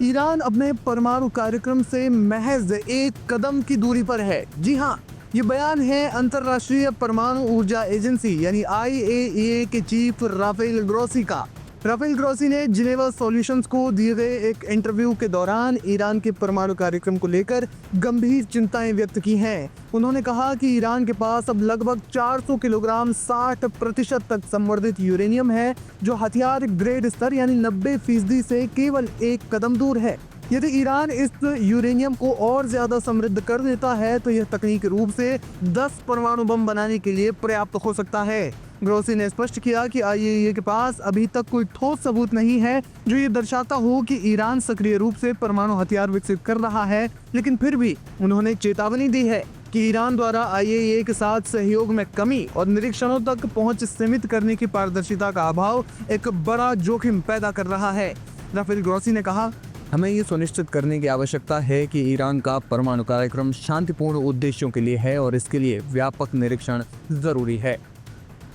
Iran अपने परमाणु कार्यक्रम से महज एक कदम की दूरी पर है। जी हाँ, ये बयान है अंतर्राष्ट्रीय परमाणु ऊर्जा एजेंसी यानी IAEA के चीफ राफेल ग्रोसी का। राफेल ग्रोसी ने जिनेवा सॉल्यूशंस को दिए गए एक इंटरव्यू के दौरान ईरान के परमाणु कार्यक्रम को लेकर गंभीर चिंताएं व्यक्त की हैं। उन्होंने कहा कि ईरान के पास अब लगभग 400 किलोग्राम 60% तक संवर्धित यूरेनियम है, जो हथियार ग्रेड स्तर यानी 90% से केवल एक कदम दूर है। यदि ईरान इस यूरेनियम को और ज्यादा समृद्ध कर देता है तो यह तकनीकी रूप से 10 परमाणु बम बनाने के लिए पर्याप्त हो सकता है। ग्रोसी ने स्पष्ट किया कि IAEA के पास अभी तक कोई ठोस सबूत नहीं है जो ये दर्शाता हो कि ईरान सक्रिय रूप से परमाणु हथियार विकसित कर रहा है, लेकिन फिर भी उन्होंने चेतावनी दी है कि ईरान द्वारा IAEA के साथ सहयोग में कमी और निरीक्षणों तक पहुंच सीमित करने की पारदर्शिता का अभाव एक बड़ा जोखिम पैदा कर रहा है। राफेल ग्रोसी ने कहा, हमें ये सुनिश्चित करने की आवश्यकता है कि ईरान का परमाणु कार्यक्रम शांतिपूर्ण उद्देश्यों के लिए है और इसके लिए व्यापक निरीक्षण जरूरी है।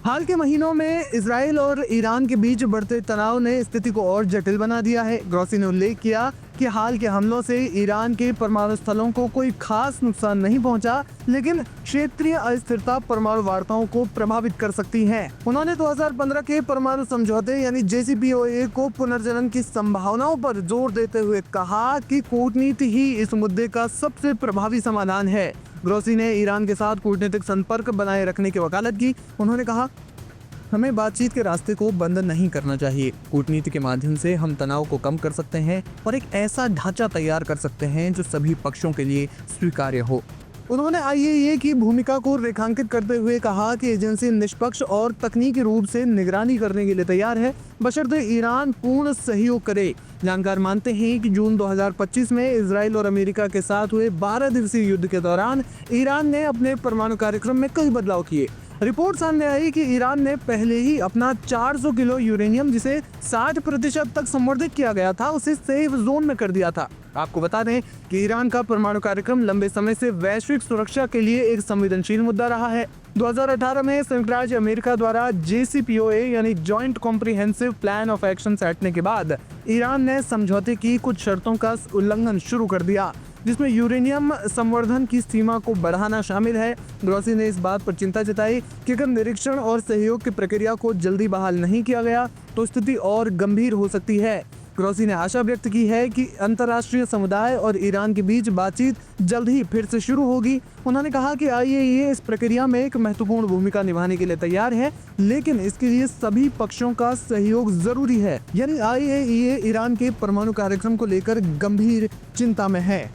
हाल के महीनों में इजराइल और ईरान के बीच बढ़ते तनाव ने स्थिति को और जटिल बना दिया है। ग्रोसी ने उल्लेख किया कि हाल के हमलों से ईरान के परमाणु स्थलों को कोई खास नुकसान नहीं पहुंचा, लेकिन क्षेत्रीय अस्थिरता परमाणु वार्ताओं को प्रभावित कर सकती है। उन्होंने 2015 के परमाणु समझौते यानी JCPOA को पुनर्जनन की संभावनाओं पर जोर देते हुए कहा कि कूटनीति ही इस मुद्दे का सबसे प्रभावी समाधान है। ग्रोसी ने ईरान के साथ कूटनीतिक संपर्क बनाए रखने की वकालत की। उन्होंने कहा, हमें बातचीत के रास्ते को बंद नहीं करना चाहिए। कूटनीति के माध्यम से हम तनाव को कम कर सकते हैं और एक ऐसा ढांचा तैयार कर सकते हैं जो सभी पक्षों के लिए स्वीकार्य हो। उन्होंने IAEA की भूमिका को रेखांकित करते हुए कहा कि एजेंसी निष्पक्ष और तकनीकी रूप से निगरानी करने के लिए तैयार है, बशर्ते ईरान पूर्ण सहयोग करे। जानकार मानते हैं कि जून 2025 में इजराइल और अमेरिका के साथ हुए 12 दिवसीय युद्ध के दौरान ईरान ने अपने परमाणु कार्यक्रम में कई बदलाव किए। रिपोर्ट सामने आई कि ईरान ने पहले ही अपना 400 किलो यूरेनियम, जिसे 60% तक संवर्धित किया गया था, उसे सेफ जोन में कर दिया था। आपको बता दें कि ईरान का परमाणु कार्यक्रम लंबे समय से वैश्विक सुरक्षा के लिए एक संवेदनशील मुद्दा रहा है। 2018 में संयुक्त राज्य अमेरिका द्वारा JCPOA यानी joint comprehensive plan of action सैटने के बाद ईरान ने समझौते की कुछ शर्तों का उल्लंघन शुरू कर दिया, जिसमें यूरेनियम संवर्धन की सीमा को बढ़ाना शामिल है। ग्रोसी ने इस बात पर चिंता जताई कि अगर निरीक्षण और सहयोग की प्रक्रिया को जल्दी बहाल नहीं किया गया तो स्थिति और गंभीर हो सकती है। ग्रोसी ने आशा व्यक्त की है कि अंतर्राष्ट्रीय समुदाय और ईरान के बीच बातचीत जल्द ही फिर से शुरू होगी। उन्होंने कहा कि IAEA इस प्रक्रिया में एक महत्वपूर्ण भूमिका निभाने के लिए तैयार है, लेकिन इसके लिए सभी पक्षों का सहयोग जरूरी है। यानी IAEA ईरान के परमाणु कार्यक्रम को लेकर गंभीर चिंता में है।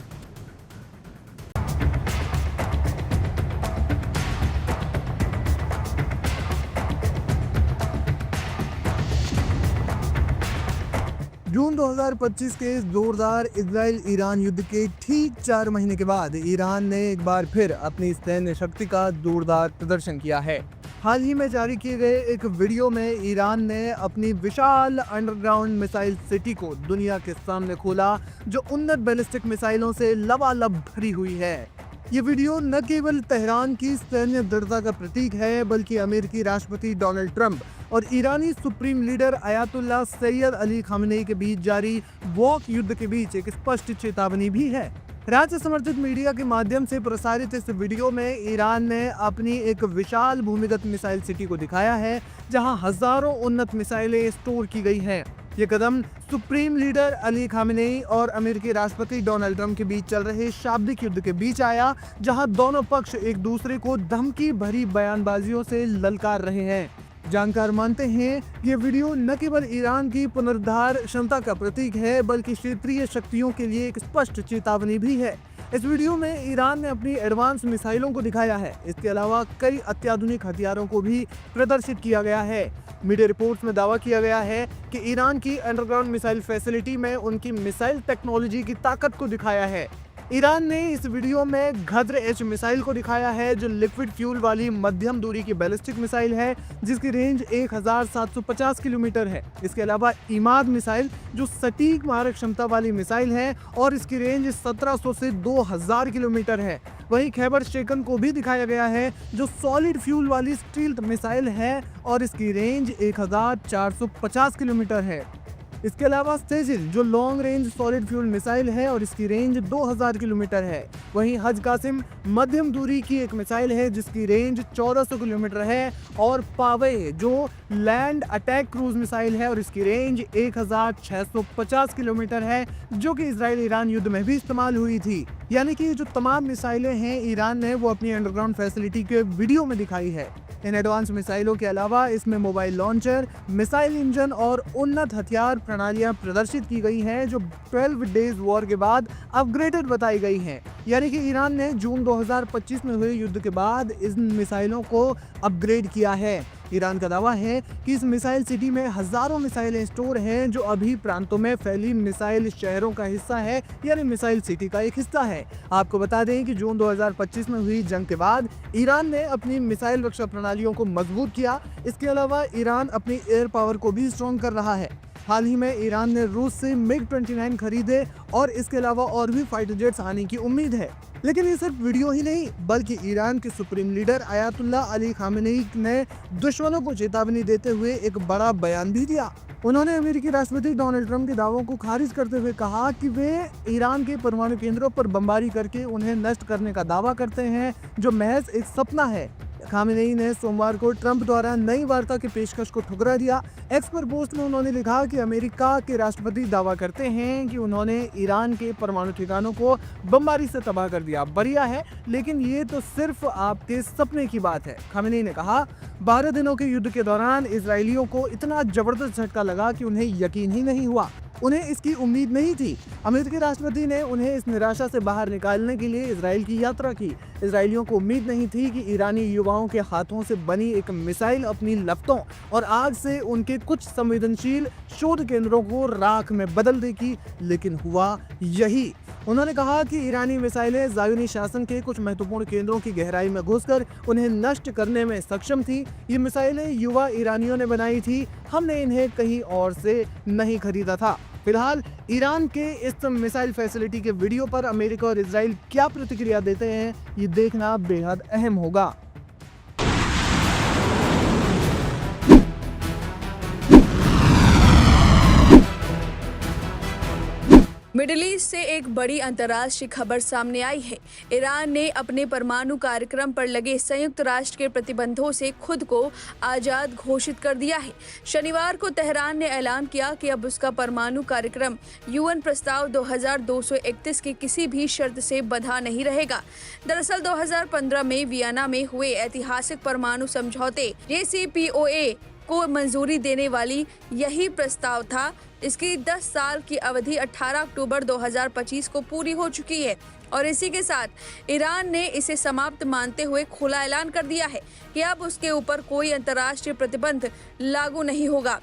जून 2025 के इस जोरदार इजराइल ईरान युद्ध के ठीक 4 महीने के बाद ईरान ने एक बार फिर अपनी सैन्य शक्ति का जोरदार प्रदर्शन किया है। हाल ही में जारी किए गए एक वीडियो में ईरान ने अपनी विशाल अंडरग्राउंड मिसाइल सिटी को दुनिया के सामने खोला, जो उन्नत बैलिस्टिक मिसाइलों से लबालब भरी हुई है। ये वीडियो न केवल तेहरान की सैन्य दृढ़ता का प्रतीक है, बल्कि अमेरिकी राष्ट्रपति डोनाल्ड ट्रंप और ईरानी supreme leader Ayatollah Sayyid Ali Khamenei के बीच जारी वॉक युद्ध के बीच एक स्पष्ट चेतावनी भी है। राज्य समर्थित मीडिया के माध्यम से प्रसारित इस वीडियो में ईरान ने अपनी एक विशाल भूमिगत मिसाइल सिटी को दिखाया है, जहां हजारों उन्नत मिसाइलें स्टोर की गई हैं। ये कदम सुप्रीम लीडर अली खामेनेई और अमेरिकी राष्ट्रपति डोनाल्ड ट्रंप के बीच चल रहे शाब्दिक युद्ध के बीच आया, जहां दोनों पक्ष एक दूसरे को धमकी भरी बयानबाजियों से ललकार रहे हैं। जानकार मानते हैं ये वीडियो न केवल ईरान की पुनरुद्धार क्षमता का प्रतीक है, बल्कि क्षेत्रीय शक्तियों के लिए एक स्पष्ट चेतावनी भी है। इस वीडियो में ईरान ने अपनी एडवांस मिसाइलों को दिखाया है। इसके अलावा कई अत्याधुनिक हथियारों को भी प्रदर्शित किया गया है। मीडिया रिपोर्ट्स में दावा किया गया है कि ईरान की अंडरग्राउंड मिसाइल फैसिलिटी में उनकी मिसाइल टेक्नोलॉजी की ताकत को दिखाया है। ईरान ने इस वीडियो में घद्र-H मिसाइल को दिखाया है, जो लिक्विड फ्यूल वाली मध्यम दूरी की बैलिस्टिक मिसाइल है, जिसकी रेंज 1750 किलोमीटर है। इसके अलावा इमाद मिसाइल, जो सटीक मारक क्षमता वाली मिसाइल है और इसकी रेंज 1700 से 2000 किलोमीटर है। वहीं खैबर शेकन को भी दिखाया गया है, जो सॉलिड फ्यूल वाली स्टील्थ मिसाइल है और इसकी रेंज 1450 किलोमीटर है। इसके अलावा तेजिस जो long range solid fuel missile है और इसकी रेंज 2000 किलोमीटर है। वहीं हज कासिम मध्यम दूरी की एक मिसाइल है जिसकी रेंज 1400 किलोमीटर है। और पावे जो लैंड अटैक क्रूज मिसाइल है और इसकी रेंज 1650 किलोमीटर है, जो कि इजराइल ईरान युद्ध में भी इस्तेमाल हुई थी। यानी कि जो तमाम मिसाइलें हैं ईरान ने वो अपनी अंडरग्राउंड फैसिलिटी के वीडियो में दिखाई है। इन एडवांस मिसाइलों के अलावा इसमें मोबाइल लॉन्चर, मिसाइल इंजन और उन्नत हथियार प्रणालियां प्रदर्शित की गई हैं जो 12 डेज वॉर के बाद अपग्रेडेड बताई गई हैं। यानी कि ईरान ने जून 2025 में हुए युद्ध के बाद इन मिसाइलों को अपग्रेड किया है। ईरान का दावा है कि इस मिसाइल सिटी में हजारों मिसाइलें स्टोर हैं जो अभी प्रांतों में फैली मिसाइल शहरों का हिस्सा है, यानी मिसाइल सिटी का एक हिस्सा है। आपको बता दें कि जून 2025 में हुई जंग के बाद ईरान ने अपनी मिसाइल रक्षा प्रणालियों को मजबूत किया। इसके अलावा ईरान अपनी एयर पावर को भी स्ट्रॉन्ग कर रहा है। हाल ही में ईरान ने रूस से MiG-29 खरीदे और इसके अलावा और भी फाइटर जेट्स आने की उम्मीद है। लेकिन ये सिर्फ वीडियो ही नहीं, बल्कि ईरान के supreme leader ayatollah Ali Khamenei ने दुश्मनों को चेतावनी देते हुए एक बड़ा बयान भी दिया। उन्होंने अमेरिकी राष्ट्रपति डोनाल्ड ट्रंप के दावों को खारिज करते हुए कहा कि वे ईरान के परमाणु केंद्रों पर बमबारी करके उन्हें नष्ट करने का दावा करते हैं, जो महज एक सपना है। खामेनेई ने सोमवार को ट्रंप द्वारा नई वार्ता की पेशकश को ठुकरा दिया। एक्स पर पोस्ट में उन्होंने लिखा कि अमेरिका के राष्ट्रपति दावा करते हैं कि उन्होंने ईरान के परमाणु ठिकानों को बमबारी से तबाह कर दिया। बढ़िया है, लेकिन ये तो सिर्फ आपके सपने की बात है। खामेनेई ने कहा, 12 दिनों के युद्ध के दौरान इजरायलियों को इतना जबरदस्त झटका लगा कि उन्हें यकीन ही नहीं हुआ। उन्हें इसकी उम्मीद नहीं थी। अमेरिकी राष्ट्रपति ने उन्हें इस निराशा से बाहर निकालने के लिए इजराइल की यात्रा की। इजरायलियों को उम्मीद नहीं थी कि ईरानी युवाओं के हाथों से बनी एक मिसाइल अपनी लपटों और आग से उनके कुछ संवेदनशील शोध केंद्रों को राख में बदल देगी, लेकिन हुआ यही। उन्होंने कहा कि ईरानी मिसाइलें ज़ायोनी शासन के कुछ महत्वपूर्ण केंद्रों की गहराई में घुसकर उन्हें नष्ट करने में सक्षम थी। ये मिसाइलें युवा ईरानियों ने बनाई थी, हमने इन्हें कहीं और से नहीं खरीदा था। फिलहाल ईरान के इस मिसाइल फैसिलिटी के वीडियो पर अमेरिका और इजराइल क्या प्रतिक्रिया देते हैं, ये देखना बेहद अहम होगा। मिडिल ईस्ट से एक बड़ी अंतर्राष्ट्रीय खबर सामने आई है। ईरान ने अपने परमाणु कार्यक्रम पर लगे संयुक्त राष्ट्र के प्रतिबंधों से खुद को आज़ाद घोषित कर दिया है। शनिवार को तेहरान ने ऐलान किया कि अब उसका परमाणु कार्यक्रम यूएन प्रस्ताव 2231 की किसी भी शर्त से बंधा नहीं रहेगा। दरअसल 2015 में वियना में हुए ऐतिहासिक परमाणु समझौते JCPOA को मंजूरी देने वाली यही प्रस्ताव था। इसकी 10 साल की अवधि 18 अक्टूबर 2025 को पूरी हो चुकी है और इसी के साथ ईरान ने इसे समाप्त मानते हुए खुला ऐलान कर दिया है कि अब उसके ऊपर कोई अंतर्राष्ट्रीय प्रतिबंध लागू नहीं होगा।